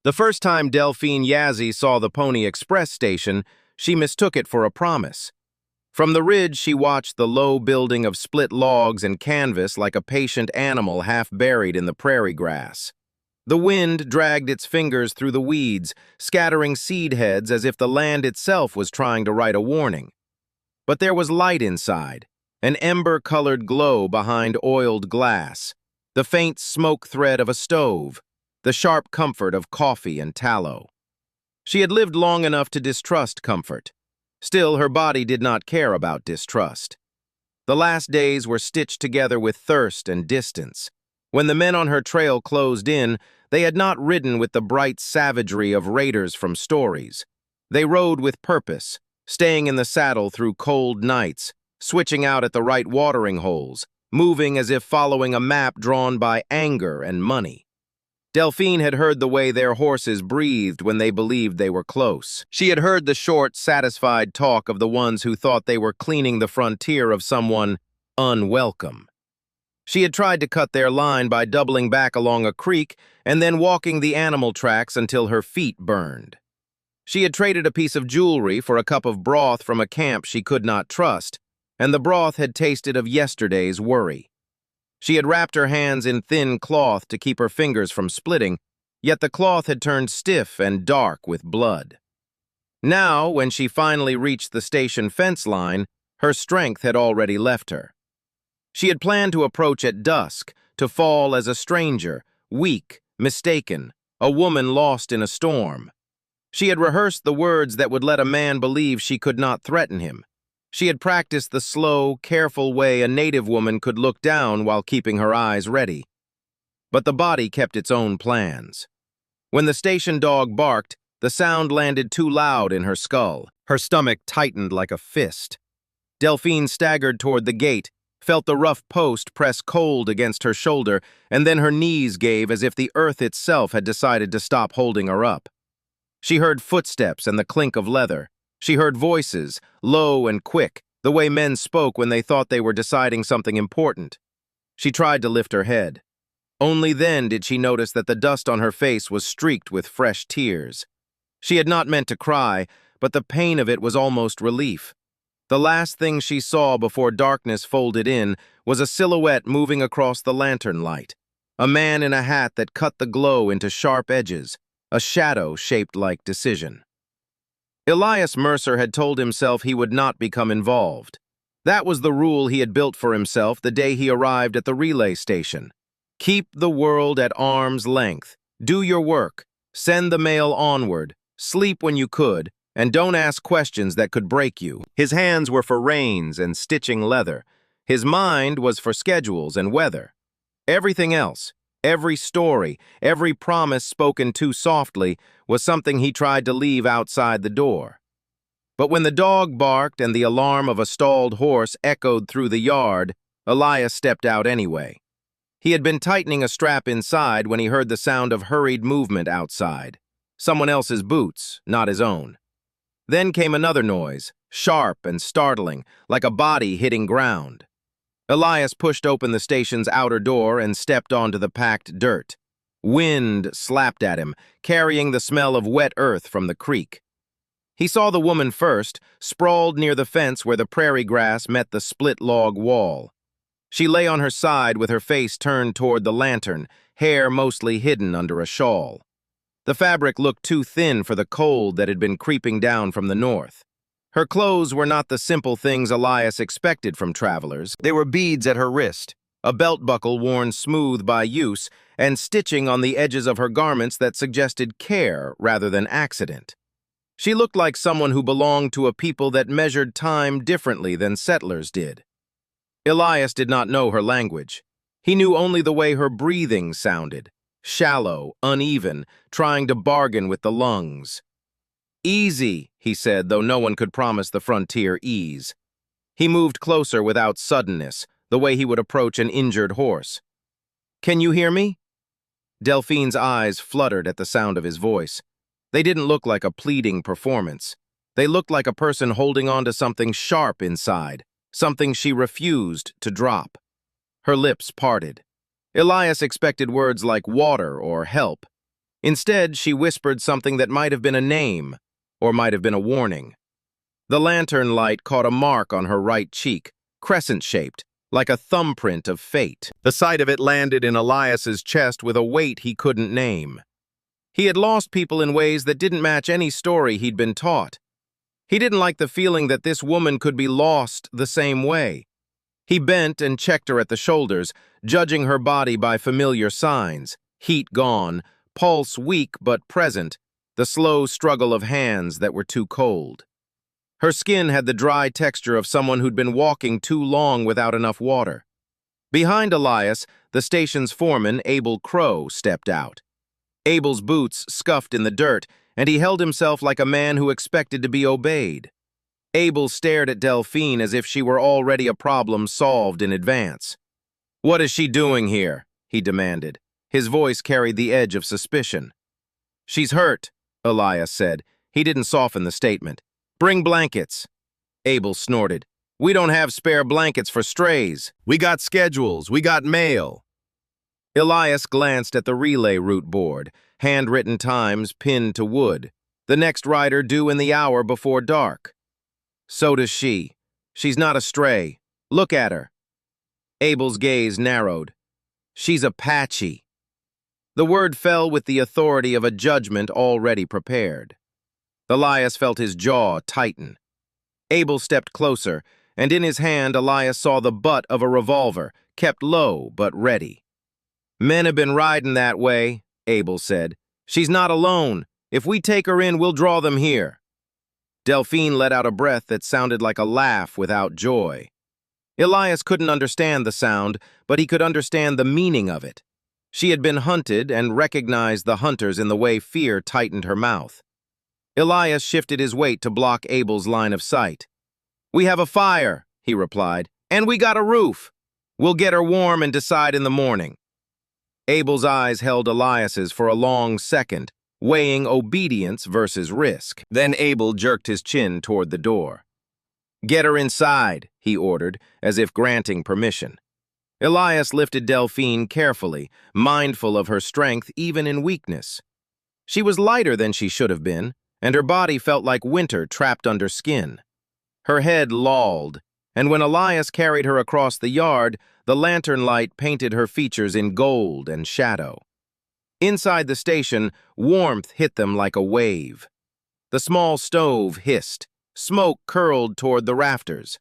The first time Delphine Yazzie saw the Pony Express station, she mistook it for a promise. From the ridge, she watched the low building of split logs and canvas like a patient animal half buried in the prairie grass. The wind dragged its fingers through the weeds, scattering seed heads as if the land itself was trying to write a warning. But there was light inside, an ember-colored glow behind oiled glass, the faint smoke thread of a stove, the sharp comfort of coffee and tallow. She had lived long enough to distrust comfort. Still, her body did not care about distrust. The last days were stitched together with thirst and distance. When the men on her trail closed in, they had not ridden with the bright savagery of raiders from stories. They rode with purpose, staying in the saddle through cold nights, switching out at the right watering holes, moving as if following a map drawn by anger and money. Delphine had heard the way their horses breathed when they believed they were close. She had heard the short, satisfied talk of the ones who thought they were cleaning the frontier of someone unwelcome. She had tried to cut their line by doubling back along a creek and then walking the animal tracks until her feet burned. She had traded a piece of jewelry for a cup of broth from a camp she could not trust, and the broth had tasted of yesterday's worry. She had wrapped her hands in thin cloth to keep her fingers from splitting, yet the cloth had turned stiff and dark with blood. Now, when she finally reached the station fence line, her strength had already left her. She had planned to approach at dusk, to fall as a stranger, weak, mistaken, a woman lost in a storm. She had rehearsed the words that would let a man believe she could not threaten him. She had practiced the slow, careful way a native woman could look down while keeping her eyes ready. But the body kept its own plans. When the station dog barked, the sound landed too loud in her skull. Her stomach tightened like a fist. Delphine staggered toward the gate, felt the rough post press cold against her shoulder, and then her knees gave as if the earth itself had decided to stop holding her up. She heard footsteps and the clink of leather. She heard voices, low and quick, the way men spoke when they thought they were deciding something important. She tried to lift her head. Only then did she notice that the dust on her face was streaked with fresh tears. She had not meant to cry, but the pain of it was almost relief. The last thing she saw before darkness folded in was a silhouette moving across the lantern light. A man in a hat that cut the glow into sharp edges, a shadow shaped like decision. Elias Mercer had told himself he would not become involved. That was the rule he had built for himself the day he arrived at the relay station. Keep the world at arm's length. Do your work. Send the mail onward. Sleep when you could, and don't ask questions that could break you. His hands were for reins and stitching leather. His mind was for schedules and weather. Everything else, every story, every promise spoken too softly, was something he tried to leave outside the door. But when the dog barked and the alarm of a stalled horse echoed through the yard, Elias stepped out anyway. He had been tightening a strap inside when he heard the sound of hurried movement outside. Someone else's boots, not his own. Then came another noise, sharp and startling, like a body hitting ground. Elias pushed open the station's outer door and stepped onto the packed dirt. Wind slapped at him, carrying the smell of wet earth from the creek. He saw the woman first, sprawled near the fence where the prairie grass met the split log wall. She lay on her side with her face turned toward the lantern, hair mostly hidden under a shawl. The fabric looked too thin for the cold that had been creeping down from the north. Her clothes were not the simple things Elias expected from travelers. They were beads at her wrist, a belt buckle worn smooth by use, and stitching on the edges of her garments that suggested care rather than accident. She looked like someone who belonged to a people that measured time differently than settlers did. Elias did not know her language. He knew only the way her breathing sounded, shallow, uneven, trying to bargain with the lungs. "Easy," he said, though no one could promise the frontier ease. He moved closer without suddenness, the way he would approach an injured horse. "Can you hear me?" Delphine's eyes fluttered at the sound of his voice. They didn't look like a pleading performance. They looked like a person holding on to something sharp inside, something she refused to drop. Her lips parted. Elias expected words like water or help. Instead, she whispered something that might have been a name, or might have been a warning. The lantern light caught a mark on her right cheek, crescent-shaped, like a thumbprint of fate. The sight of it landed in Elias's chest with a weight he couldn't name. He had lost people in ways that didn't match any story he'd been taught. He didn't like the feeling that this woman could be lost the same way. He bent and checked her at the shoulders, judging her body by familiar signs: heat gone, pulse weak but present, the slow struggle of hands that were too cold. Her skin had the dry texture of someone who'd been walking too long without enough water. Behind Elias, the station's foreman, Abel Crow, stepped out. Abel's boots scuffed in the dirt, and he held himself like a man who expected to be obeyed. Abel stared at Delphine as if she were already a problem solved in advance. "What is she doing here?" he demanded. His voice carried the edge of suspicion. "She's hurt," Elias said. He didn't soften the statement. "Bring blankets." Abel snorted. "We don't have spare blankets for strays. We got schedules, we got mail." Elias glanced at the relay route board, handwritten times pinned to wood. The next rider due in the hour before dark. "So does she. She's not a stray. Look at her." Abel's gaze narrowed. "She's Apache." The word fell with the authority of a judgment already prepared. Elias felt his jaw tighten. Abel stepped closer, and in his hand Elias saw the butt of a revolver, kept low but ready. "Men have been riding that way," Abel said. "She's not alone. If we take her in, we'll draw them here." Delphine let out a breath that sounded like a laugh without joy. Elias couldn't understand the sound, but he could understand the meaning of it. She had been hunted and recognized the hunters in the way fear tightened her mouth. Elias shifted his weight to block Abel's line of sight. "We have a fire," he replied, "and we got a roof. We'll get her warm and decide in the morning." Abel's eyes held Elias's for a long second, weighing obedience versus risk. Then Abel jerked his chin toward the door. "Get her inside," he ordered, as if granting permission. Elias lifted Delphine carefully, mindful of her strength even in weakness. She was lighter than she should have been, and her body felt like winter trapped under skin. Her head lolled, and when Elias carried her across the yard, the lantern light painted her features in gold and shadow. Inside the station, warmth hit them like a wave. The small stove hissed. Smoke curled toward the rafters.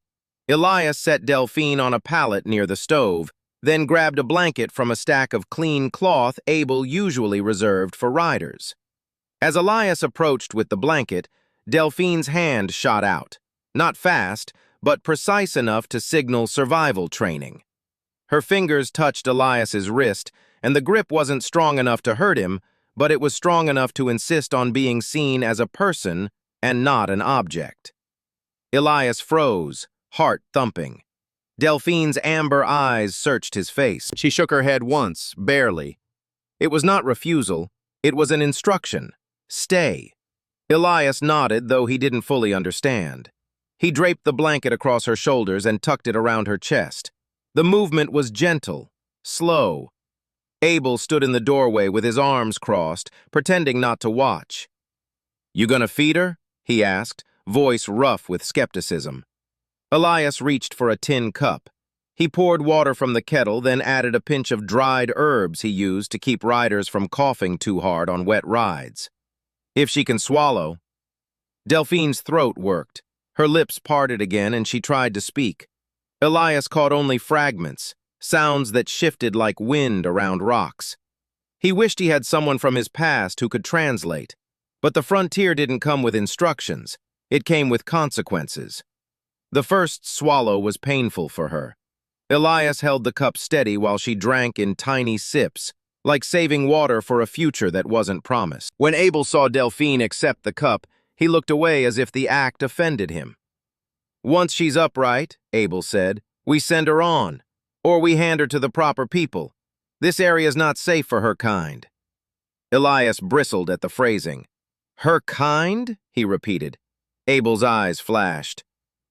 Elias set Delphine on a pallet near the stove, then grabbed a blanket from a stack of clean cloth Abel usually reserved for riders. As Elias approached with the blanket, Delphine's hand shot out. Not fast, but precise enough to signal survival training. Her fingers touched Elias's wrist, and the grip wasn't strong enough to hurt him, but it was strong enough to insist on being seen as a person and not an object. Elias froze, heart thumping. Delphine's amber eyes searched his face. She shook her head once, barely. It was not refusal, it was an instruction. Stay. Elias nodded, though he didn't fully understand. He draped the blanket across her shoulders and tucked it around her chest. The movement was gentle, slow. Abel stood in the doorway with his arms crossed, pretending not to watch. "You gonna feed her?" he asked, voice rough with skepticism. Elias reached for a tin cup. He poured water from the kettle, then added a pinch of dried herbs he used to keep riders from coughing too hard on wet rides. "If she can swallow." Delphine's throat worked. Her lips parted again, and she tried to speak. Elias caught only fragments, sounds that shifted like wind around rocks. He wished he had someone from his past who could translate. But the frontier didn't come with instructions. It came with consequences. The first swallow was painful for her. Elias held the cup steady while she drank in tiny sips, like saving water for a future that wasn't promised. When Abel saw Delphine accept the cup, he looked away as if the act offended him. "Once she's upright," Abel said, "we send her on, or we hand her to the proper people. This area's not safe for her kind." Elias bristled at the phrasing. "Her kind?" he repeated. Abel's eyes flashed.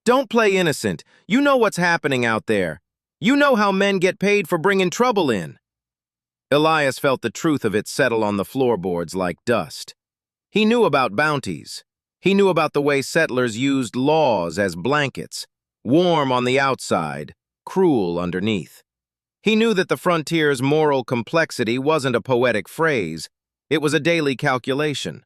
"Don't play innocent. You know what's happening out there. You know how men get paid for bringing trouble in." Elias felt the truth of it settle on the floorboards like dust. He knew about bounties. He knew about the way settlers used laws as blankets, warm on the outside, cruel underneath. He knew that the frontier's moral complexity wasn't a poetic phrase, it was a daily calculation.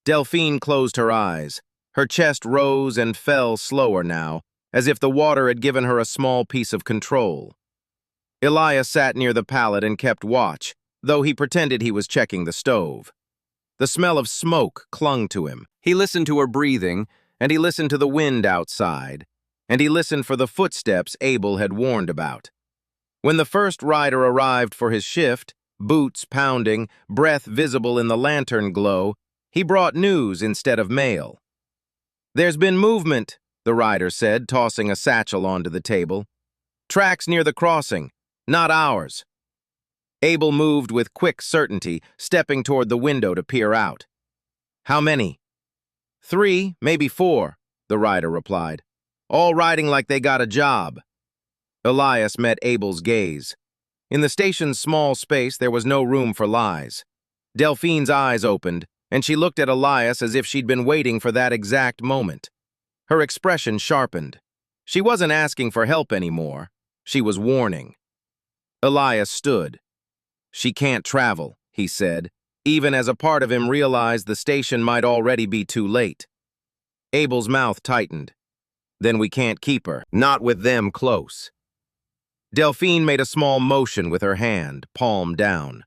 Delphine closed her eyes. Her chest rose and fell slower now, as if the water had given her a small piece of control. Elias sat near the pallet and kept watch, though he pretended he was checking the stove. The smell of smoke clung to him. He listened to her breathing, and he listened to the wind outside, and he listened for the footsteps Abel had warned about. When the first rider arrived for his shift, boots pounding, breath visible in the lantern glow, he brought news instead of mail. "There's been movement," the rider said, tossing a satchel onto the table. "Tracks near the crossing, not ours." Abel moved with quick certainty, stepping toward the window to peer out. "How many?" "3, maybe 4, the rider replied. "All riding like they got a job." Elias met Abel's gaze. In the station's small space, there was no room for lies. Delphine's eyes opened, and she looked at Elias as if she'd been waiting for that exact moment. Her expression sharpened. She wasn't asking for help anymore. She was warning. Elias stood. "She can't travel," he said, even as a part of him realized the station might already be too late. Abel's mouth tightened. "Then we can't keep her, not with them close." Delphine made a small motion with her hand, palm down.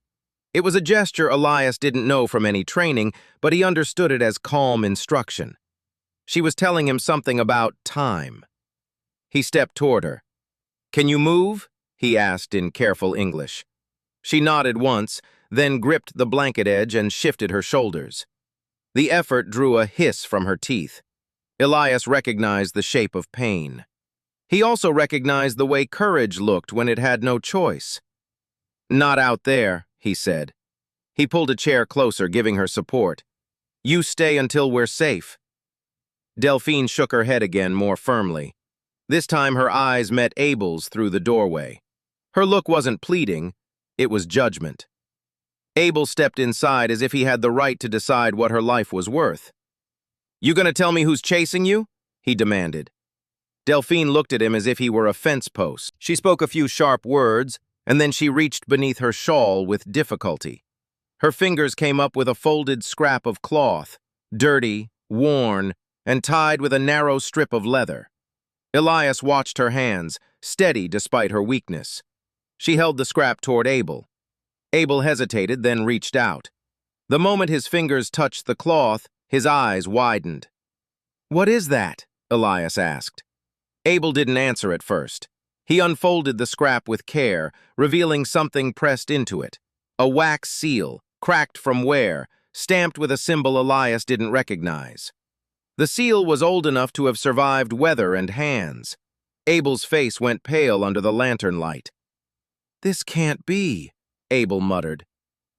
It was a gesture Elias didn't know from any training, but he understood it as calm instruction. She was telling him something about time. He stepped toward her. "Can you move?" he asked in careful English. She nodded once, then gripped the blanket edge and shifted her shoulders. The effort drew a hiss from her teeth. Elias recognized the shape of pain. He also recognized the way courage looked when it had no choice. "Not out there," he said. He pulled a chair closer, giving her support. "You stay until we're safe." Delphine shook her head again more firmly. This time her eyes met Abel's through the doorway. Her look wasn't pleading, it was judgment. Abel stepped inside as if he had the right to decide what her life was worth. "You gonna tell me who's chasing you?" he demanded. Delphine looked at him as if he were a fence post. She spoke a few sharp words, and then she reached beneath her shawl with difficulty. Her fingers came up with a folded scrap of cloth, dirty, worn, and tied with a narrow strip of leather. Elias watched her hands, steady despite her weakness. She held the scrap toward Abel. Abel hesitated, then reached out. The moment his fingers touched the cloth, his eyes widened. "What is that?" Elias asked. Abel didn't answer at first. He unfolded the scrap with care, revealing something pressed into it. A wax seal, cracked from wear, stamped with a symbol Elias didn't recognize. The seal was old enough to have survived weather and hands. Abel's face went pale under the lantern light. "This can't be," Abel muttered.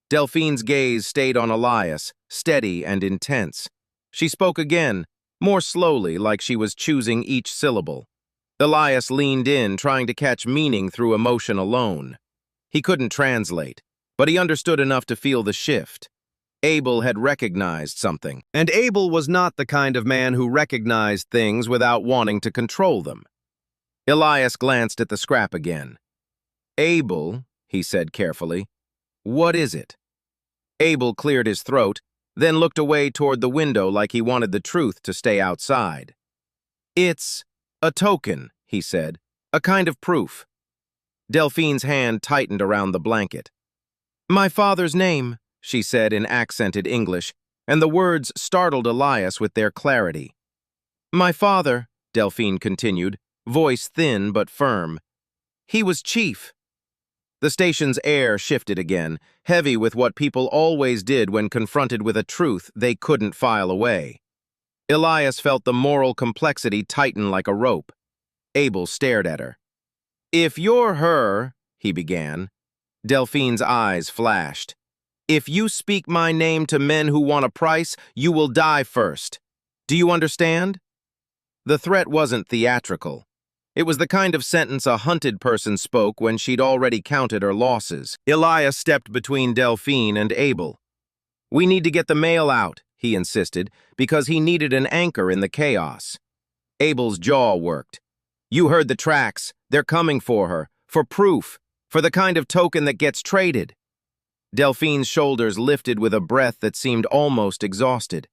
Delphine's gaze stayed on Elias, steady and intense. She spoke again, more slowly, like she was choosing each syllable. Elias leaned in, trying to catch meaning through emotion alone. He couldn't translate, but he understood enough to feel the shift. Abel had recognized something, and Abel was not the kind of man who recognized things without wanting to control them. Elias glanced at the scrap again. "Abel," he said carefully, "what is it?" Abel cleared his throat, then looked away toward the window like he wanted the truth to stay outside. "It's a token," he said, "a kind of proof." Delphine's hand tightened around the blanket. "My father's name," she said in accented English, and the words startled Elias with their clarity. "My father," Delphine continued, voice thin but firm, "he was chief." The station's air shifted again, heavy with what people always did when confronted with a truth they couldn't file away. Elias felt the moral complexity tighten like a rope. Abel stared at her. "If you're her," he began. Delphine's eyes flashed. "If you speak my name to men who want a price, you will die first. Do you understand?" The threat wasn't theatrical. It was the kind of sentence a hunted person spoke when she'd already counted her losses. Elias stepped between Delphine and Abel. "We need to get the mail out," he insisted, because he needed an anchor in the chaos. Abel's jaw worked. "You heard the tracks. They're coming for her. For proof. For the kind of token that gets traded." Delphine's shoulders lifted with a breath that seemed almost exhausted.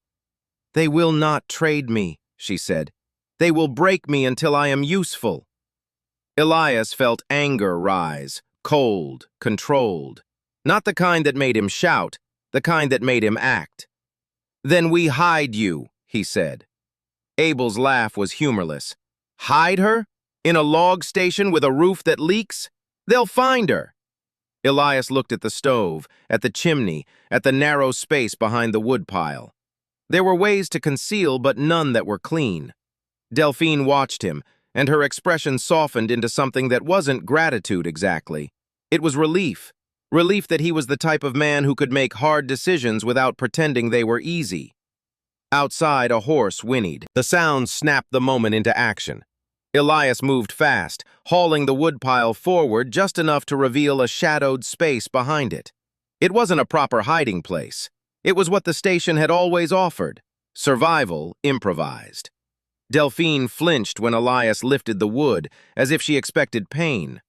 "They will not trade me," she said. "They will break me until I am useful." Elias felt anger rise, cold, controlled. Not the kind that made him shout, the kind that made him act. "Then we hide you," he said. Abel's laugh was humorless. "Hide her? In a log station with a roof that leaks? They'll find her." Elias looked at the stove, at the chimney, at the narrow space behind the woodpile. There were ways to conceal, but none that were clean. Delphine watched him, and her expression softened into something that wasn't gratitude exactly. It was relief. Relief that he was the type of man who could make hard decisions without pretending they were easy. Outside, a horse whinnied. The sound snapped the moment into action. Elias moved fast, hauling the woodpile forward just enough to reveal a shadowed space behind it. It wasn't a proper hiding place. It was what the station had always offered: survival improvised. Delphine flinched when Elias lifted the wood, as if she expected pain.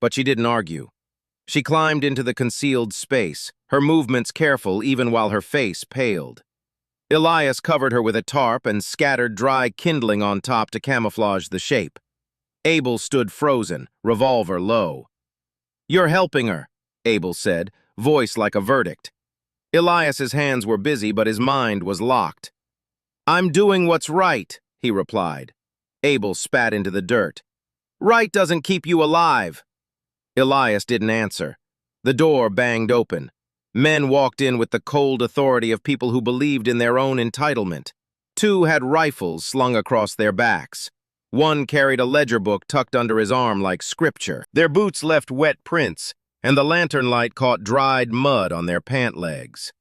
But she didn't argue. She climbed into the concealed space, her movements careful even while her face paled. Elias covered her with a tarp and scattered dry kindling on top to camouflage the shape. Abel stood frozen, revolver low. "You're helping her," Abel said, voice like a verdict. Elias's hands were busy, but his mind was locked. "I'm doing what's right," he replied. Abel spat into the dirt. "Right doesn't keep you alive." Elias didn't answer. The door banged open. Men walked in with the cold authority of people who believed in their own entitlement. Two had rifles slung across their backs. One carried a ledger book tucked under his arm like scripture. Their boots left wet prints, and the lantern light caught dried mud on their pant legs.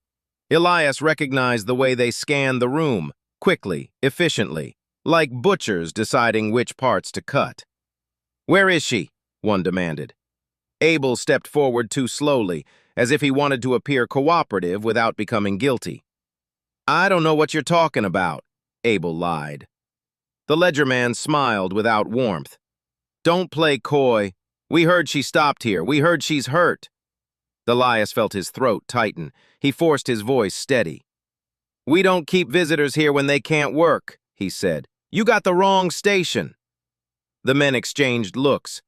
Elias recognized the way they scanned the room, quickly, efficiently, like butchers deciding which parts to cut. "Where is she?" one demanded. Abel stepped forward too slowly, as if he wanted to appear cooperative without becoming guilty. "I don't know what you're talking about," Abel lied. The ledger man smiled without warmth. "Don't play coy. We heard she stopped here. We heard she's hurt." Elias felt his throat tighten. He forced his voice steady. "We don't keep visitors here when they can't work," he said. "You got the wrong station." The men exchanged looks.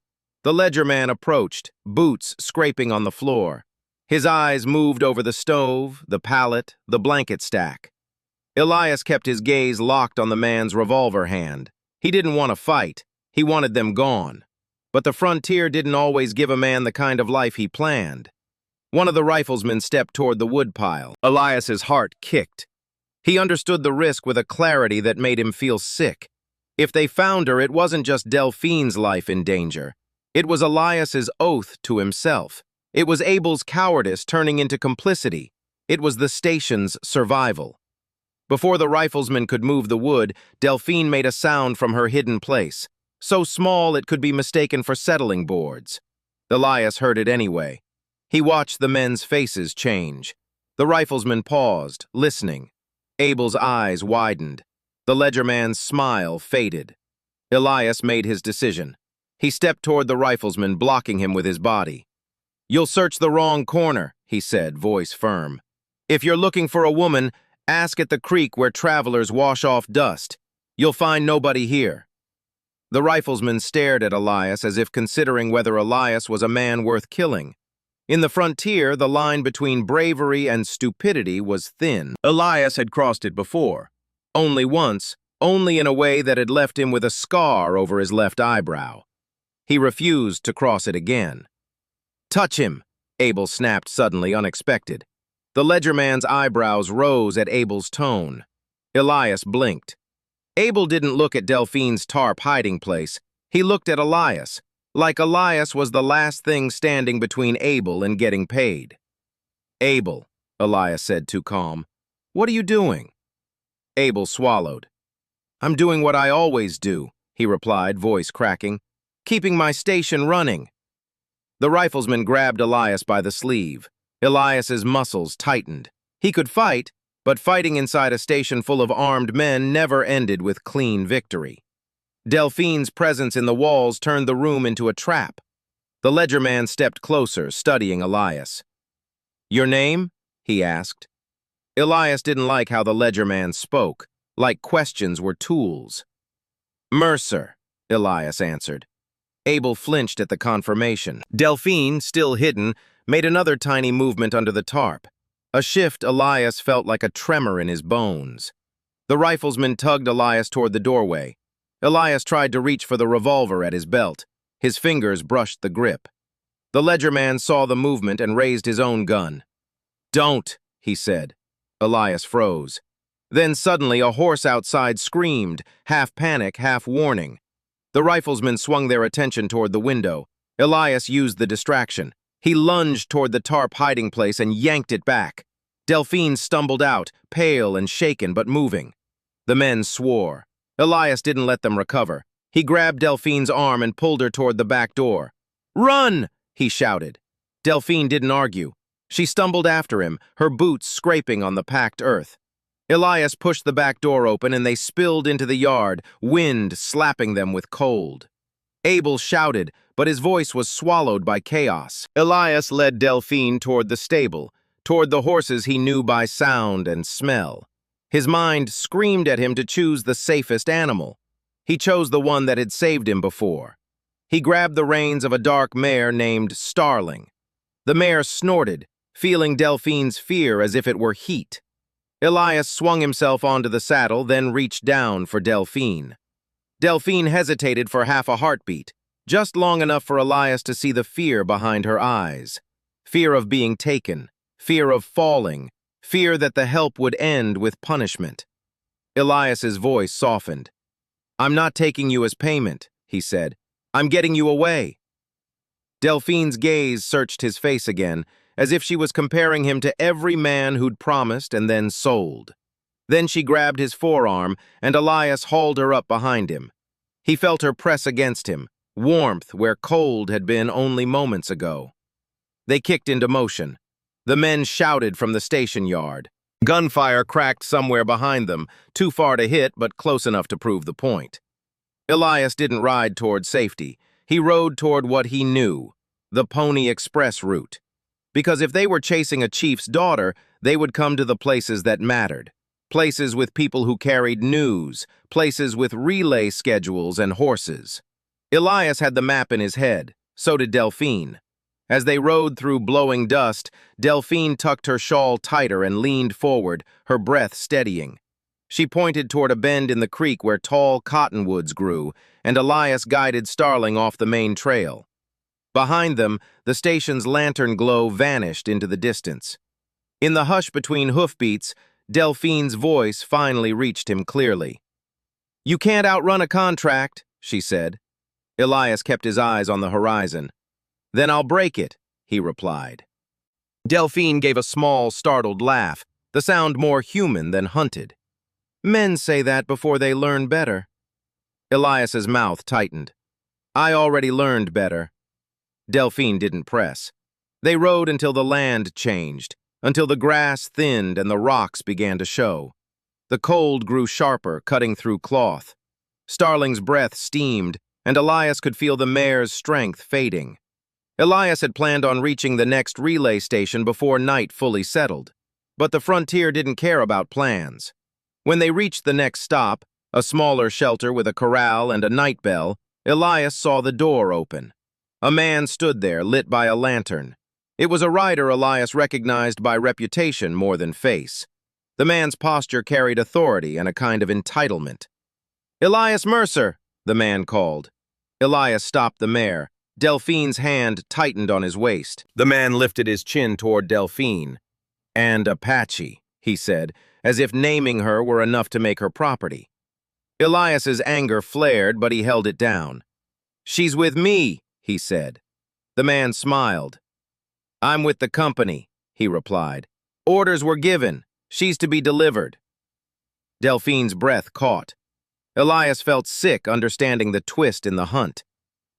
The ledger man approached, boots scraping on the floor. His eyes moved over the stove, the pallet, the blanket stack. Elias kept his gaze locked on the man's revolver hand. He didn't want to fight. He wanted them gone. But the frontier didn't always give a man the kind of life he planned. One of the riflesmen stepped toward the woodpile. Elias's heart kicked. He understood the risk with a clarity that made him feel sick. If they found her, it wasn't just Delphine's life in danger. It was Elias's oath to himself. It was Abel's cowardice turning into complicity. It was the station's survival. Before the riflesman could move the wood, Delphine made a sound from her hidden place, so small it could be mistaken for settling boards. Elias heard it anyway. He watched the men's faces change. The riflesman paused, listening. Abel's eyes widened. The ledger man's smile faded. Elias made his decision. He stepped toward the riflesman, blocking him with his body. "You'll search the wrong corner," he said, voice firm. "If you're looking for a woman, ask at the creek where travelers wash off dust. You'll find nobody here." The riflesman stared at Elias as if considering whether Elias was a man worth killing. In the frontier, the line between bravery and stupidity was thin. Elias had crossed it before. Only once, only in a way that had left him with a scar over his left eyebrow. He refused to cross it again. "Touch him," Abel snapped suddenly, unexpected. The ledger man's eyebrows rose at Abel's tone. Elias blinked. Abel didn't look at Delphine's tarp hiding place. He looked at Elias, like Elias was the last thing standing between Abel and getting paid. "Abel," Elias said, too calm, "what are you doing?" Abel swallowed. "I'm doing what I always do," he replied, voice cracking. "Keeping my station running." The riflesman grabbed Elias by the sleeve. Elias's muscles tightened. He could fight, but fighting inside a station full of armed men never ended with clean victory. Delphine's presence in the walls turned the room into a trap. The ledger man stepped closer, studying Elias. "Your name?" he asked. Elias didn't like how the ledger man spoke, like questions were tools. "Mercer," Elias answered. Abel flinched at the confirmation. Delphine, still hidden, made another tiny movement under the tarp. A shift Elias felt like a tremor in his bones. The riflesman tugged Elias toward the doorway. Elias tried to reach for the revolver at his belt. His fingers brushed the grip. The ledger man saw the movement and raised his own gun. "Don't," he said. Elias froze. Then suddenly a horse outside screamed, half panic, half warning. The riflesmen swung their attention toward the window. Elias used the distraction. He lunged toward the tarp hiding place and yanked it back. Delphine stumbled out, pale and shaken but moving. The men swore. Elias didn't let them recover. He grabbed Delphine's arm and pulled her toward the back door. "Run!" he shouted. Delphine didn't argue. She stumbled after him, her boots scraping on the packed earth. Elias pushed the back door open and they spilled into the yard, wind slapping them with cold. Abel shouted, but his voice was swallowed by chaos. Elias led Delphine toward the stable, toward the horses he knew by sound and smell. His mind screamed at him to choose the safest animal. He chose the one that had saved him before. He grabbed the reins of a dark mare named Starling. The mare snorted, feeling Delphine's fear as if it were heat. Elias swung himself onto the saddle, then reached down for Delphine. Delphine hesitated for half a heartbeat, just long enough for Elias to see the fear behind her eyes. Fear of being taken, fear of falling, fear that the help would end with punishment. Elias's voice softened. "I'm not taking you as payment," he said. "I'm getting you away." Delphine's gaze searched his face again, as if she was comparing him to every man who'd promised and then sold. Then she grabbed his forearm, and Elias hauled her up behind him. He felt her press against him, warmth where cold had been only moments ago. They kicked into motion. The men shouted from the station yard. Gunfire cracked somewhere behind them, too far to hit but close enough to prove the point. Elias didn't ride toward safety. He rode toward what he knew, the Pony Express route. Because if they were chasing a chief's daughter, they would come to the places that mattered. Places with people who carried news, places with relay schedules and horses. Elias had the map in his head, so did Delphine. As they rode through blowing dust, Delphine tucked her shawl tighter and leaned forward, her breath steadying. She pointed toward a bend in the creek where tall cottonwoods grew, and Elias guided Starling off the main trail. Behind them, the station's lantern glow vanished into the distance. In the hush between hoofbeats, Delphine's voice finally reached him clearly. "You can't outrun a contract," she said. Elias kept his eyes on the horizon. "Then I'll break it," he replied. Delphine gave a small, startled laugh, the sound more human than hunted. "Men say that before they learn better." Elias's mouth tightened. "I already learned better." Delphine didn't press. They rode until the land changed, until the grass thinned and the rocks began to show. The cold grew sharper, cutting through cloth. Starling's breath steamed, and Elias could feel the mare's strength fading. Elias had planned on reaching the next relay station before night fully settled. But the frontier didn't care about plans. When they reached the next stop, a smaller shelter with a corral and a night bell, Elias saw the door open. A man stood there, lit by a lantern. It was a rider Elias recognized by reputation more than face. The man's posture carried authority and a kind of entitlement. "Elias Mercer," the man called. Elias stopped the mare. Delphine's hand tightened on his waist. The man lifted his chin toward Delphine. "And Apache," he said, as if naming her were enough to make her property. Elias's anger flared, but he held it down. "She's with me," he said. The man smiled. "I'm with the company," he replied. "Orders were given. She's to be delivered." Delphine's breath caught. Elias felt sick understanding the twist in the hunt.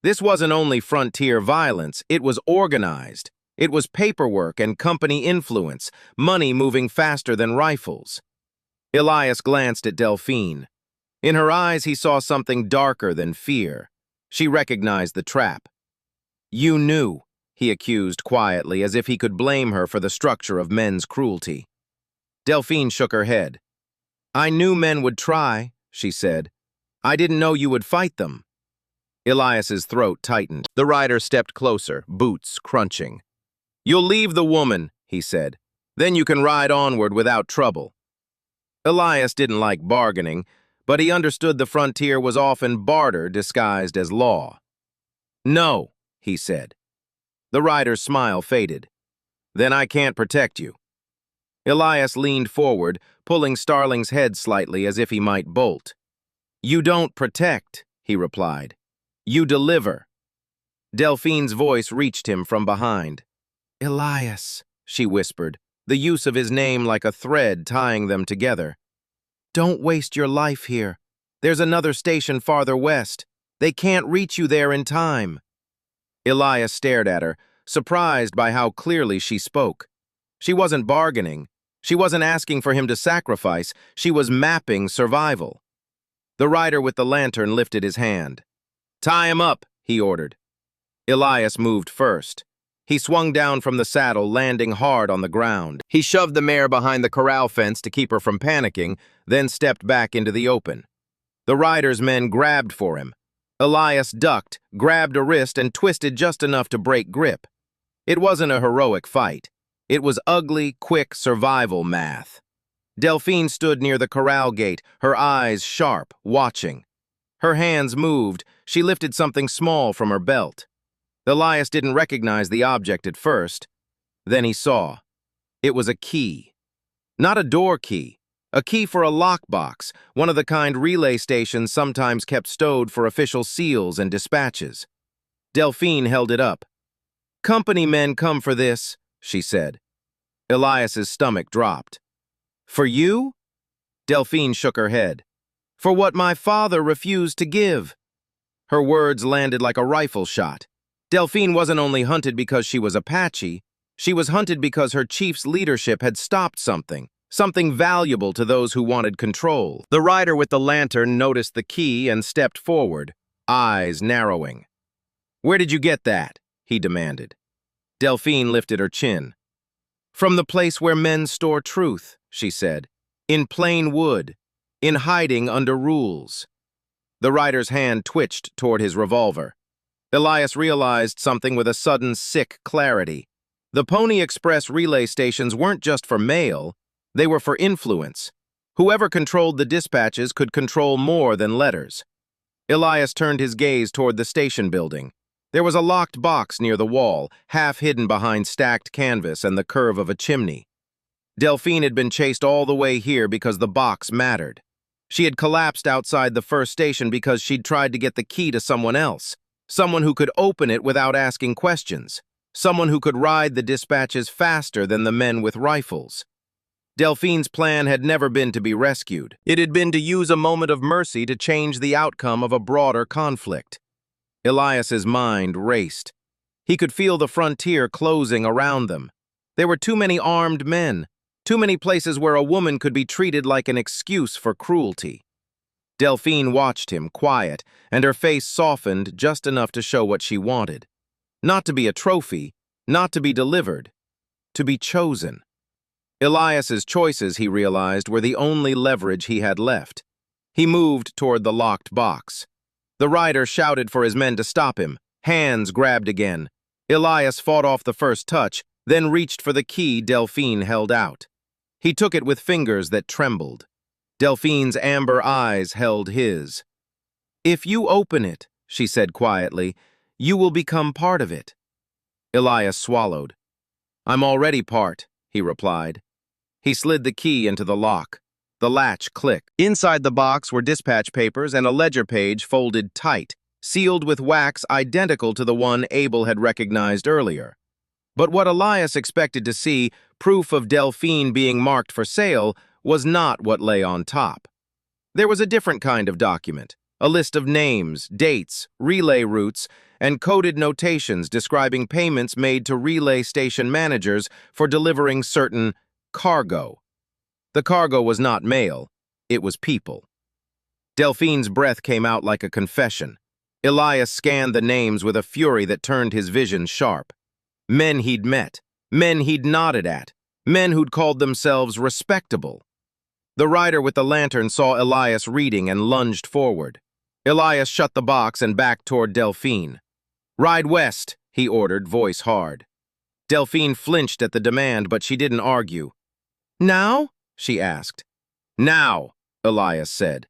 This wasn't only frontier violence, it was organized. It was paperwork and company influence, money moving faster than rifles. Elias glanced at Delphine. In her eyes, he saw something darker than fear. She recognized the trap. "You knew," he accused quietly, as if he could blame her for the structure of men's cruelty. Delphine shook her head. "I knew men would try," she said. "I didn't know you would fight them." Elias's throat tightened. The rider stepped closer, boots crunching. "You'll leave the woman," he said. "Then you can ride onward without trouble." Elias didn't like bargaining, but he understood the frontier was often barter disguised as law. "No," he said. The rider's smile faded. "Then I can't protect you." Elias leaned forward, pulling Starling's head slightly as if he might bolt. "You don't protect," he replied. "You deliver." Delphine's voice reached him from behind. "Elias," she whispered, the use of his name like a thread tying them together. "Don't waste your life here. There's another station farther west. They can't reach you there in time." Elias stared at her, surprised by how clearly she spoke. She wasn't bargaining. She wasn't asking for him to sacrifice. She was mapping survival. The rider with the lantern lifted his hand. "Tie him up," he ordered. Elias moved first. He swung down from the saddle, landing hard on the ground. He shoved the mare behind the corral fence to keep her from panicking, then stepped back into the open. The rider's men grabbed for him. Elias ducked, grabbed a wrist, and twisted just enough to break grip. It wasn't a heroic fight. It was ugly, quick survival math. Delphine stood near the corral gate, her eyes sharp, watching. Her hands moved. She lifted something small from her belt. Elias didn't recognize the object at first. Then he saw. It was a key. Not a door key. A key for a lockbox, one of the kind relay stations sometimes kept stowed for official seals and dispatches. Delphine held it up. "Company men come for this," she said. Elias's stomach dropped. "For you?" Delphine shook her head. "For what my father refused to give." Her words landed like a rifle shot. Delphine wasn't only hunted because she was Apache, she was hunted because her chief's leadership had stopped something valuable to those who wanted control. The rider with the lantern noticed the key and stepped forward, eyes narrowing. "Where did you get that?" he demanded. Delphine lifted her chin. "From the place where men store truth," she said. "In plain wood, in hiding under rules." The rider's hand twitched toward his revolver. Elias realized something with a sudden sick clarity. The Pony Express relay stations weren't just for mail, they were for influence. Whoever controlled the dispatches could control more than letters. Elias turned his gaze toward the station building. There was a locked box near the wall, half hidden behind stacked canvas and the curve of a chimney. Delphine had been chased all the way here because the box mattered. She had collapsed outside the first station because she'd tried to get the key to someone else. Someone who could open it without asking questions. Someone who could ride the dispatches faster than the men with rifles. Delphine's plan had never been to be rescued. It had been to use a moment of mercy to change the outcome of a broader conflict. Elias's mind raced. He could feel the frontier closing around them. There were too many armed men, too many places where a woman could be treated like an excuse for cruelty. Delphine watched him, quiet, and her face softened just enough to show what she wanted. Not to be a trophy, not to be delivered, to be chosen. Elias's choices, he realized, were the only leverage he had left. He moved toward the locked box. The rider shouted for his men to stop him. Hands grabbed again. Elias fought off the first touch, then reached for the key Delphine held out. He took it with fingers that trembled. Delphine's amber eyes held his. "If you open it," she said quietly, "you will become part of it." Elias swallowed. "I'm already part," he replied. He slid the key into the lock. The latch clicked. Inside the box were dispatch papers and a ledger page folded tight, sealed with wax identical to the one Abel had recognized earlier. But what Elias expected to see, proof of Delphine being marked for sale, was not what lay on top. There was a different kind of document, a list of names, dates, relay routes, and coded notations describing payments made to relay station managers for delivering certain cargo. The cargo was not mail, it was people. Delphine's breath came out like a confession. Elias scanned the names with a fury that turned his vision sharp. Men he'd met, men he'd nodded at, men who'd called themselves respectable. The rider with the lantern saw Elias reading and lunged forward. Elias shut the box and backed toward Delphine. "Ride west," he ordered, voice hard. Delphine flinched at the demand, but she didn't argue. "Now?" she asked. "Now," Elias said.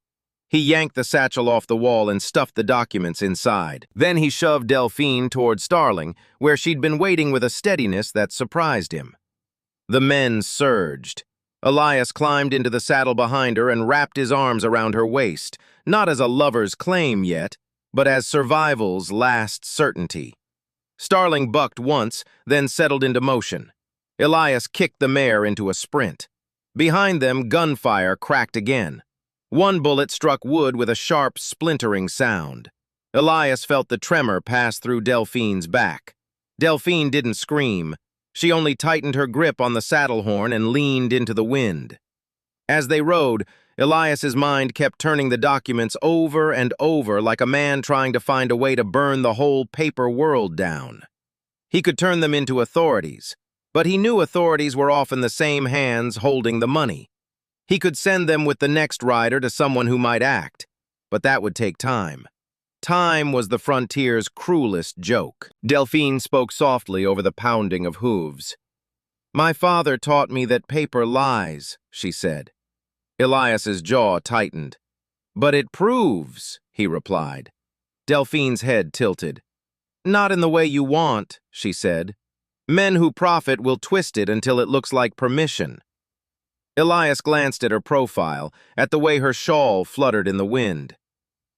He yanked the satchel off the wall and stuffed the documents inside. Then he shoved Delphine toward Starling, where she'd been waiting with a steadiness that surprised him. The men surged. Elias climbed into the saddle behind her and wrapped his arms around her waist, not as a lover's claim yet, but as survival's last certainty. Starling bucked once, then settled into motion. Elias kicked the mare into a sprint. Behind them, gunfire cracked again. One bullet struck wood with a sharp, splintering sound. Elias felt the tremor pass through Delphine's back. Delphine didn't scream. She only tightened her grip on the saddle horn and leaned into the wind. As they rode, Elias's mind kept turning the documents over and over like a man trying to find a way to burn the whole paper world down. He could turn them into authorities, but he knew authorities were often the same hands holding the money. He could send them with the next rider to someone who might act, but that would take time. Time was the frontier's cruelest joke. Delphine spoke softly over the pounding of hooves. "My father taught me that paper lies," she said. Elias's jaw tightened. "But it proves," he replied. Delphine's head tilted. "Not in the way you want," she said. "Men who profit will twist it until it looks like permission." Elias glanced at her profile, at the way her shawl fluttered in the wind.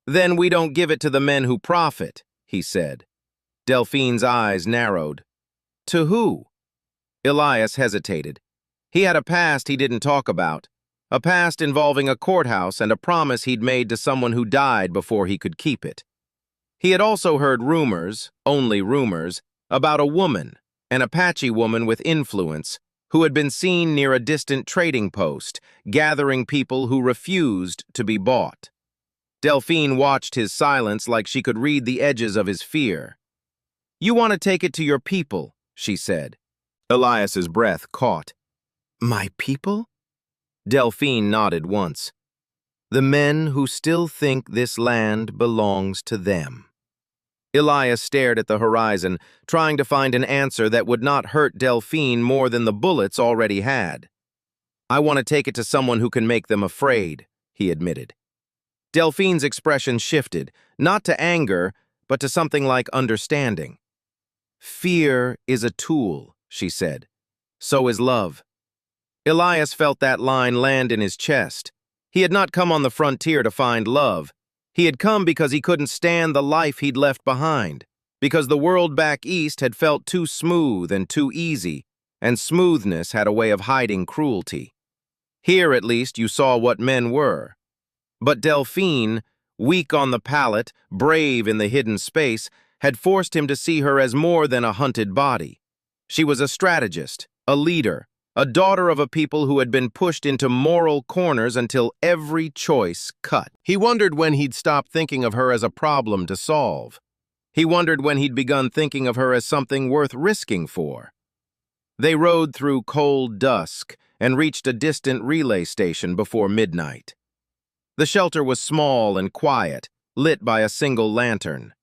"Then we don't give it to the men who profit," he said. Delphine's eyes narrowed. "To who?" Elias hesitated. He had a past he didn't talk about, a past involving a courthouse and a promise he'd made to someone who died before he could keep it. He had also heard rumors, only rumors, about a woman, an Apache woman with influence, who had been seen near a distant trading post, gathering people who refused to be bought. Delphine watched his silence like she could read the edges of his fear. "You want to take it to your people," she said. Elias's breath caught. "My people?" Delphine nodded once. "The men who still think this land belongs to them." Elias stared at the horizon, trying to find an answer that would not hurt Delphine more than the bullets already had. "I want to take it to someone who can make them afraid," he admitted. Delphine's expression shifted, not to anger, but to something like understanding. "Fear is a tool," she said. "So is love." Elias felt that line land in his chest. He had not come on the frontier to find love. He had come because he couldn't stand the life he'd left behind, because the world back east had felt too smooth and too easy, and smoothness had a way of hiding cruelty. Here, at least, you saw what men were. But Delphine, weak on the palate, brave in the hidden space, had forced him to see her as more than a hunted body. She was a strategist, a leader, a daughter of a people who had been pushed into moral corners until every choice cut. He wondered when he'd stopped thinking of her as a problem to solve. He wondered when he'd begun thinking of her as something worth risking for. They rode through cold dusk and reached a distant relay station before midnight. The shelter was small and quiet, lit by a single lantern.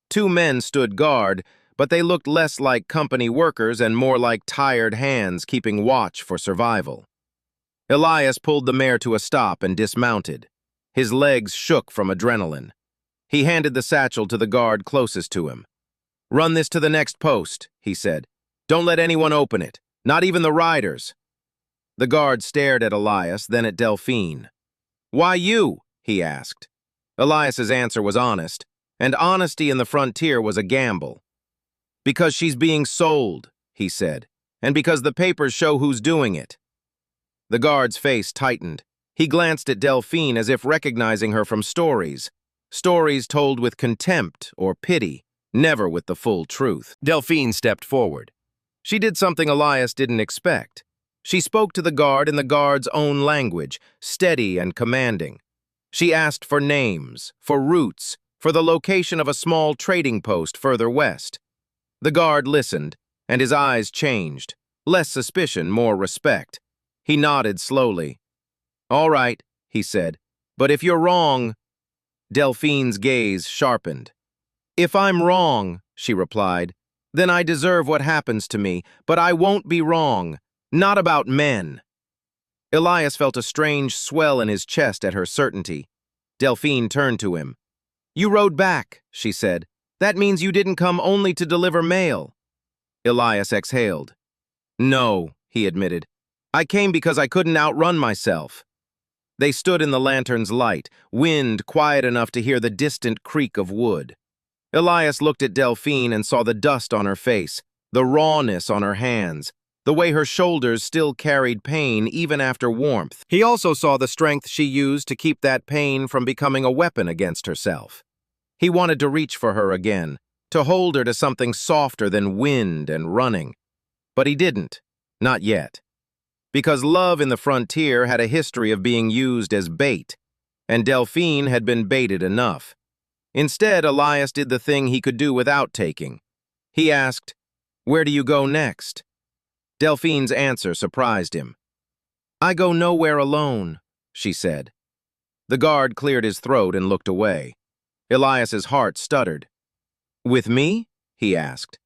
2 men stood guard, but they looked less like company workers and more like tired hands keeping watch for survival. Elias pulled the mare to a stop and dismounted. His legs shook from adrenaline. He handed the satchel to the guard closest to him. "Run this to the next post," he said. "Don't let anyone open it, not even the riders." The guard stared at Elias, then at Delphine. "Why you?" he asked. Elias's answer was honest, and honesty in the frontier was a gamble. "Because she's being sold," he said, "and because the papers show who's doing it." The guard's face tightened. He glanced at Delphine as if recognizing her from stories. Stories told with contempt or pity, never with the full truth. Delphine stepped forward. She did something Elias didn't expect. She spoke to the guard in the guard's own language, steady and commanding. She asked for names, for routes, for the location of a small trading post further west. The guard listened, and his eyes changed. Less suspicion, more respect. He nodded slowly. "All right," he said, "but if you're wrong—" Delphine's gaze sharpened. "If I'm wrong," she replied, "then I deserve what happens to me, but I won't be wrong. Not about men." Elias felt a strange swell in his chest at her certainty. Delphine turned to him. "You rode back," she said. "That means you didn't come only to deliver mail." Elias exhaled. "No," he admitted. "I came because I couldn't outrun myself." They stood in the lantern's light, wind quiet enough to hear the distant creak of wood. Elias looked at Delphine and saw the dust on her face, the rawness on her hands, the way her shoulders still carried pain even after warmth. He also saw the strength she used to keep that pain from becoming a weapon against herself. He wanted to reach for her again, to hold her to something softer than wind and running. But he didn't, not yet. Because love in the frontier had a history of being used as bait, and Delphine had been baited enough. Instead, Elias did the thing he could do without taking. He asked, "Where do you go next?" Delphine's answer surprised him. "I go nowhere alone," she said. The guard cleared his throat and looked away. Elias's heart stuttered. "With me?" he asked.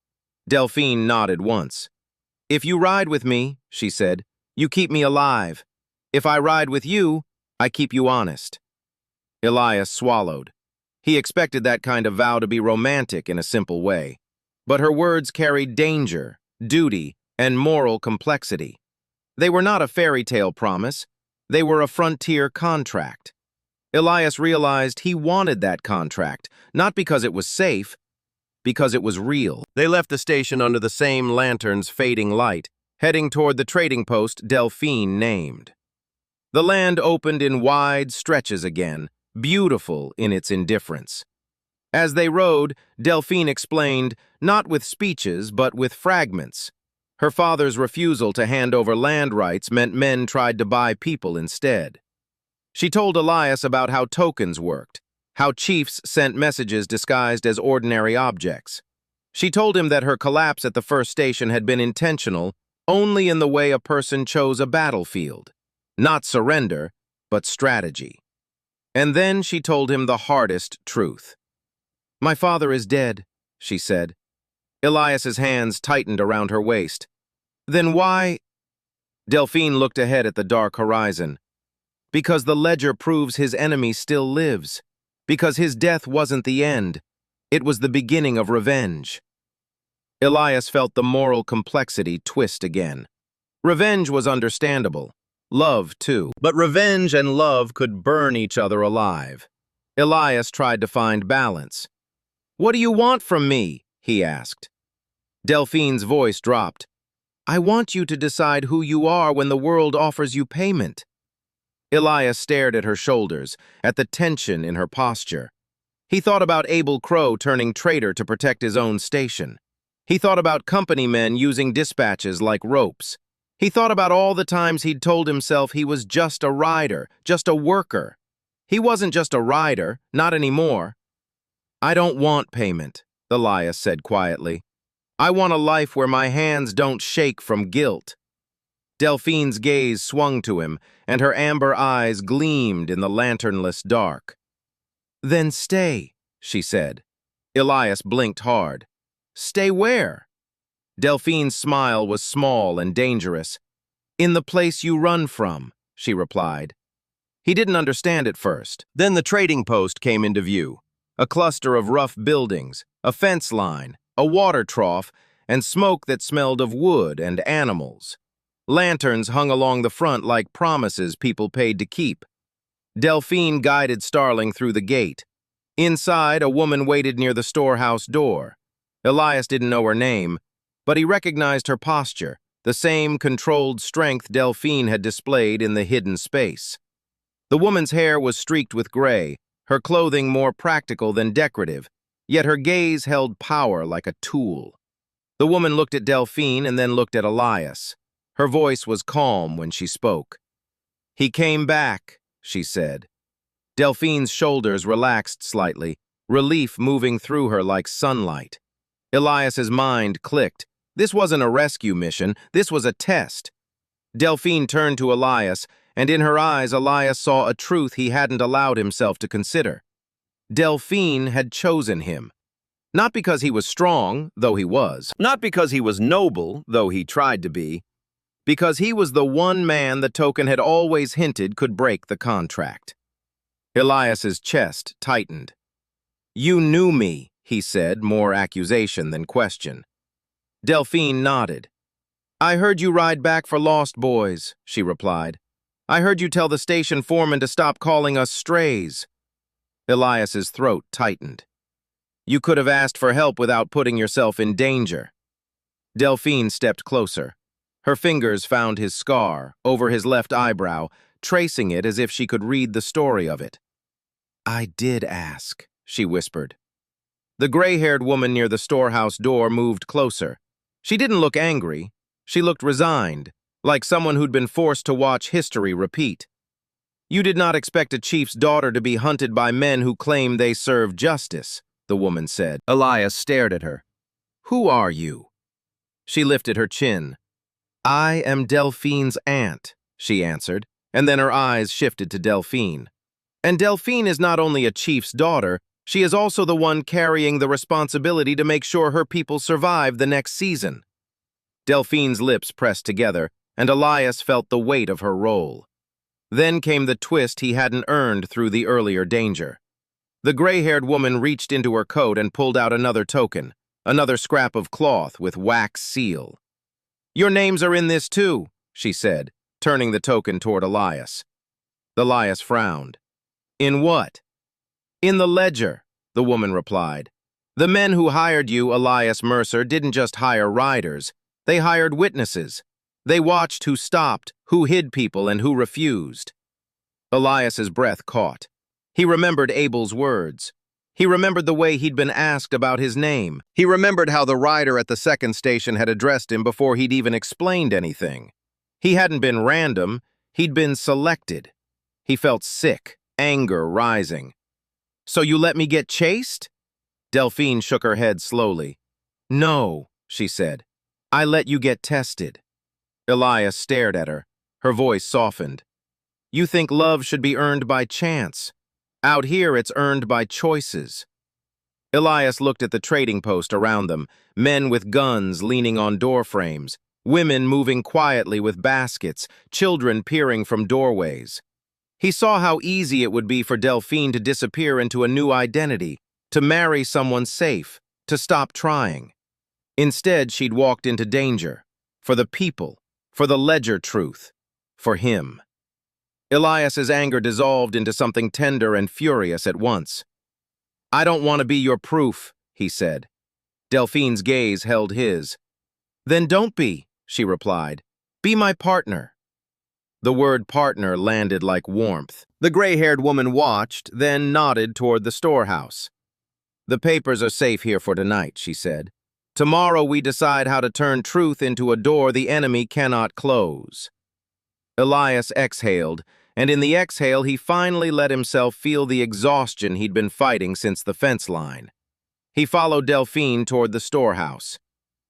Delphine nodded once. "If you ride with me," she said, "you keep me alive. If I ride with you, I keep you honest." Elias swallowed. He expected that kind of vow to be romantic in a simple way. But her words carried danger, duty, and moral complexity. They were not a fairy tale promise. They were a frontier contract. Elias realized he wanted that contract, not because it was safe, because it was real. They left the station under the same lantern's fading light, heading toward the trading post Delphine named. The land opened in wide stretches again, beautiful in its indifference. As they rode, Delphine explained, not with speeches but with fragments. Her father's refusal to hand over land rights meant men tried to buy people instead. She told Elias about how tokens worked, how chiefs sent messages disguised as ordinary objects. She told him that her collapse at the first station had been intentional only in the way a person chose a battlefield. Not surrender, but strategy. And then she told him the hardest truth. "My father is dead," she said. Elias's hands tightened around her waist. "Then why—" Delphine looked ahead at the dark horizon. "Because the ledger proves his enemy still lives. Because his death wasn't the end. It was the beginning of revenge." Elias felt the moral complexity twist again. Revenge was understandable. Love, too. But revenge and love could burn each other alive. Elias tried to find balance. "What do you want from me?" he asked. Delphine's voice dropped. "I want you to decide who you are when the world offers you payment." Elias stared at her shoulders, at the tension in her posture. He thought about Abel Crow turning traitor to protect his own station. He thought about company men using dispatches like ropes. He thought about all the times he'd told himself he was just a rider, just a worker. He wasn't just a rider, not anymore. "I don't want payment," Elias said quietly. "I want a life where my hands don't shake from guilt." Delphine's gaze swung to him, and her amber eyes gleamed in the lanternless dark. "Then stay," she said. Elias blinked hard. "Stay where?" Delphine's smile was small and dangerous. "In the place you run from," she replied. He didn't understand at first. Then the trading post came into view. A cluster of rough buildings, a fence line, a water trough, and smoke that smelled of wood and animals. Lanterns hung along the front like promises people paid to keep. Delphine guided Starling through the gate. Inside, a woman waited near the storehouse door. Elias didn't know her name, but he recognized her posture, the same controlled strength Delphine had displayed in the hidden space. The woman's hair was streaked with gray, her clothing more practical than decorative, yet her gaze held power like a tool. The woman looked at Delphine and then looked at Elias. Her voice was calm when she spoke. "He came back," she said. Delphine's shoulders relaxed slightly, relief moving through her like sunlight. Elias's mind clicked. This wasn't a rescue mission, this was a test. Delphine turned to Elias, and in her eyes Elias saw a truth he hadn't allowed himself to consider. Delphine had chosen him. Not because he was strong, though he was. Not because he was noble, though he tried to be. Because he was the one man the token had always hinted could break the contract. Elias's chest tightened. "You knew me," he said, more accusation than question. Delphine nodded. "I heard you ride back for lost boys," she replied. "I heard you tell the station foreman to stop calling us strays." Elias's throat tightened. "You could have asked for help without putting yourself in danger." Delphine stepped closer. Her fingers found his scar, over his left eyebrow, tracing it as if she could read the story of it. "I did ask," she whispered. The gray-haired woman near the storehouse door moved closer. She didn't look angry. She looked resigned, like someone who'd been forced to watch history repeat. "You did not expect a chief's daughter to be hunted by men who claim they serve justice," the woman said. Elias stared at her. "Who are you?" She lifted her chin. "I am Delphine's aunt," she answered, and then her eyes shifted to Delphine. "And Delphine is not only a chief's daughter, she is also the one carrying the responsibility to make sure her people survive the next season." Delphine's lips pressed together, and Elias felt the weight of her role. Then came the twist he hadn't earned through the earlier danger. The gray-haired woman reached into her coat and pulled out another token, another scrap of cloth with wax seal. "Your names are in this too," she said, turning the token toward Elias. Elias frowned. "In what?" "In the ledger," the woman replied. "The men who hired you, Elias Mercer, didn't just hire riders. They hired witnesses. They watched who stopped, who hid people, and who refused." Elias's breath caught. He remembered Abel's words. He remembered the way he'd been asked about his name. He remembered how the rider at the second station had addressed him before he'd even explained anything. He hadn't been random, he'd been selected. He felt sick, anger rising. "So you let me get chased?" Delphine shook her head slowly. "No," she said. "I let you get tested." Elias stared at her. Her voice softened. "You think love should be earned by chance. Out here, it's earned by choices." Elias looked at the trading post around them, men with guns leaning on door frames, women moving quietly with baskets, children peering from doorways. He saw how easy it would be for Delphine to disappear into a new identity, to marry someone safe, to stop trying. Instead, she'd walked into danger. For the people, for the ledger truth, for him. Elias's anger dissolved into something tender and furious at once. "I don't want to be your proof," he said. Delphine's gaze held his. "Then don't be," she replied. "Be my partner." The word partner landed like warmth. The gray-haired woman watched, then nodded toward the storehouse. "The papers are safe here for tonight," she said. "Tomorrow we decide how to turn truth into a door the enemy cannot close." Elias exhaled, and in the exhale he finally let himself feel the exhaustion he'd been fighting since the fence line. He followed Delphine toward the storehouse.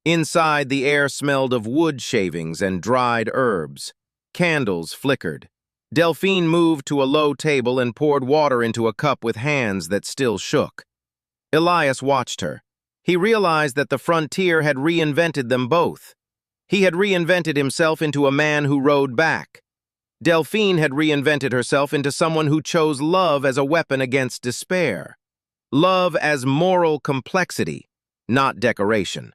Inside, the air smelled of wood shavings and dried herbs. Candles flickered. Delphine moved to a low table and poured water into a cup with hands that still shook. Elias watched her. He realized that the frontier had reinvented them both. He had reinvented himself into a man who rode back. Delphine had reinvented herself into someone who chose love as a weapon against despair. Love as moral complexity, not decoration.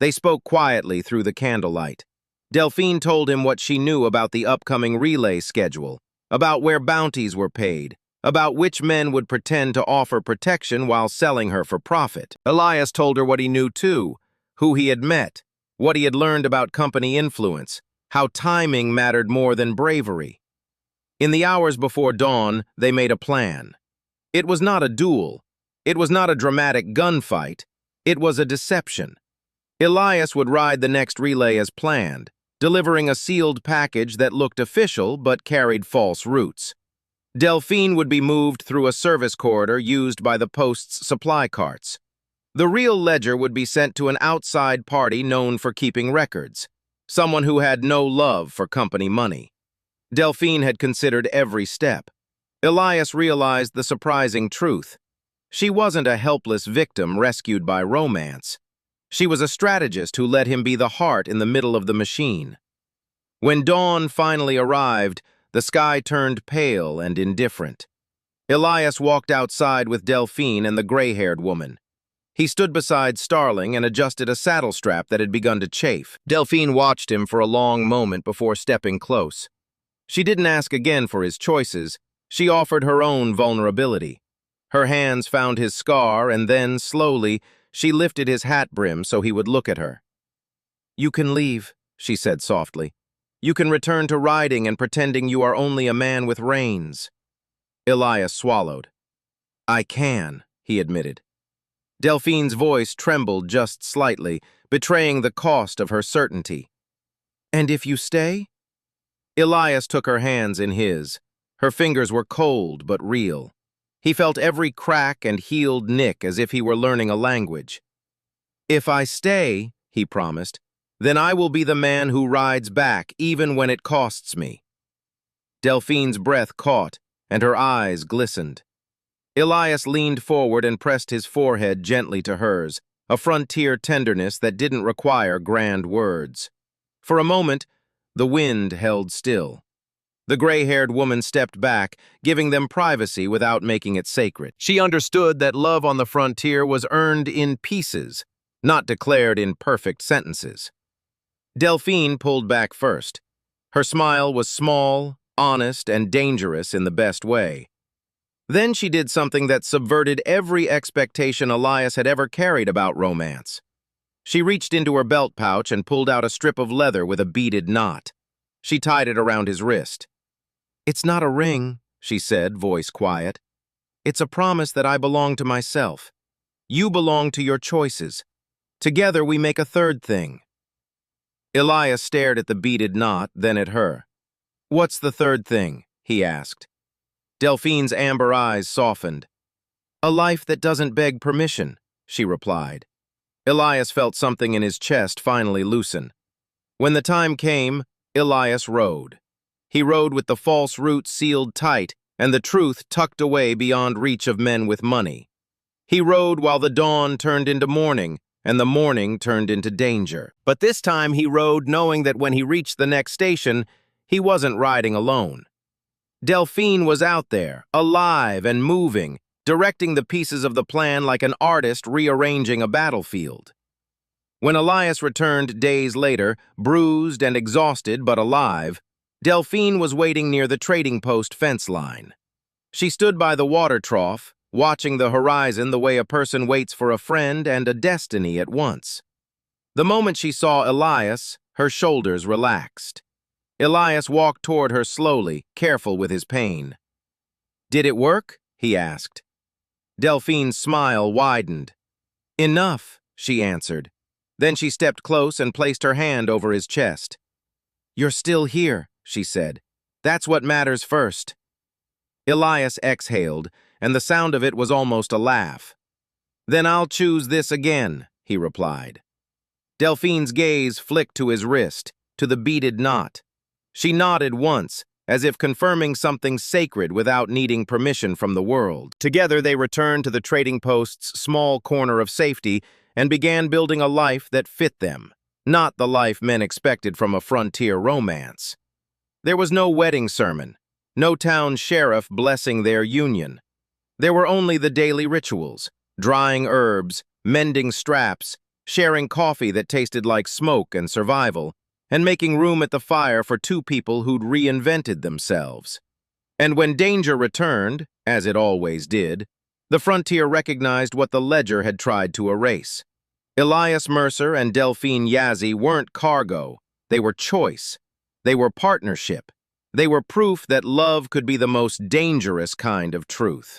They spoke quietly through the candlelight. Delphine told him what she knew about the upcoming relay schedule, about where bounties were paid, about which men would pretend to offer protection while selling her for profit. Elias told her what he knew too, who he had met, what he had learned about company influence, how timing mattered more than bravery. In the hours before dawn, they made a plan. It was not a duel. It was not a dramatic gunfight. It was a deception. Elias would ride the next relay as planned, delivering a sealed package that looked official but carried false roots. Delphine would be moved through a service corridor used by the post's supply carts. The real ledger would be sent to an outside party known for keeping records, someone who had no love for company money. Delphine had considered every step. Elias realized the surprising truth. She wasn't a helpless victim rescued by romance. She was a strategist who let him be the heart in the middle of the machine. When dawn finally arrived, the sky turned pale and indifferent. Elias walked outside with Delphine and the gray-haired woman. He stood beside Starling and adjusted a saddle strap that had begun to chafe. Delphine watched him for a long moment before stepping close. She didn't ask again for his choices. She offered her own vulnerability. Her hands found his scar, and then, slowly, she lifted his hat brim so he would look at her. "You can leave," she said softly. "You can return to riding and pretending you are only a man with reins." Elias swallowed. "I can," he admitted. Delphine's voice trembled just slightly, betraying the cost of her certainty. "And if you stay?" Elias took her hands in his. Her fingers were cold but real. He felt every crack and healed nick as if he were learning a language. "If I stay," he promised, "then I will be the man who rides back even when it costs me." Delphine's breath caught, and her eyes glistened. Elias leaned forward and pressed his forehead gently to hers, a frontier tenderness that didn't require grand words. For a moment, the wind held still. The gray-haired woman stepped back, giving them privacy without making it sacred. She understood that love on the frontier was earned in pieces, not declared in perfect sentences. Delphine pulled back first. Her smile was small, honest, and dangerous in the best way. Then she did something that subverted every expectation Elias had ever carried about romance. She reached into her belt pouch and pulled out a strip of leather with a beaded knot. She tied it around his wrist. "It's not a ring," she said, voice quiet. "It's a promise that I belong to myself. You belong to your choices. Together we make a third thing." Elias stared at the beaded knot, then at her. "What's the third thing?" he asked. Delphine's amber eyes softened. "A life that doesn't beg permission," she replied. Elias felt something in his chest finally loosen. When the time came, Elias rode. He rode with the false roots sealed tight and the truth tucked away beyond reach of men with money. He rode while the dawn turned into morning and the morning turned into danger. But this time he rode knowing that when he reached the next station, he wasn't riding alone. Delphine was out there, alive and moving, directing the pieces of the plan like an artist rearranging a battlefield. When Elias returned days later, bruised and exhausted but alive, Delphine was waiting near the trading post fence line. She stood by the water trough, watching the horizon the way a person waits for a friend and a destiny at once. The moment she saw Elias, her shoulders relaxed. Elias walked toward her slowly, careful with his pain. "Did it work?" he asked. Delphine's smile widened. "Enough," she answered. Then she stepped close and placed her hand over his chest. "You're still here," she said. "That's what matters first." Elias exhaled, and the sound of it was almost a laugh. "Then I'll choose this again," he replied. Delphine's gaze flicked to his wrist, to the beaded knot. She nodded once, as if confirming something sacred without needing permission from the world. Together they returned to the trading post's small corner of safety and began building a life that fit them, not the life men expected from a frontier romance. There was no wedding sermon, no town sheriff blessing their union. There were only the daily rituals, drying herbs, mending straps, sharing coffee that tasted like smoke and survival, and making room at the fire for two people who'd reinvented themselves. And when danger returned, as it always did, the frontier recognized what the ledger had tried to erase. Elias Mercer and Delphine Yazzie weren't cargo, they were choice. They were partnership. They were proof that love could be the most dangerous kind of truth.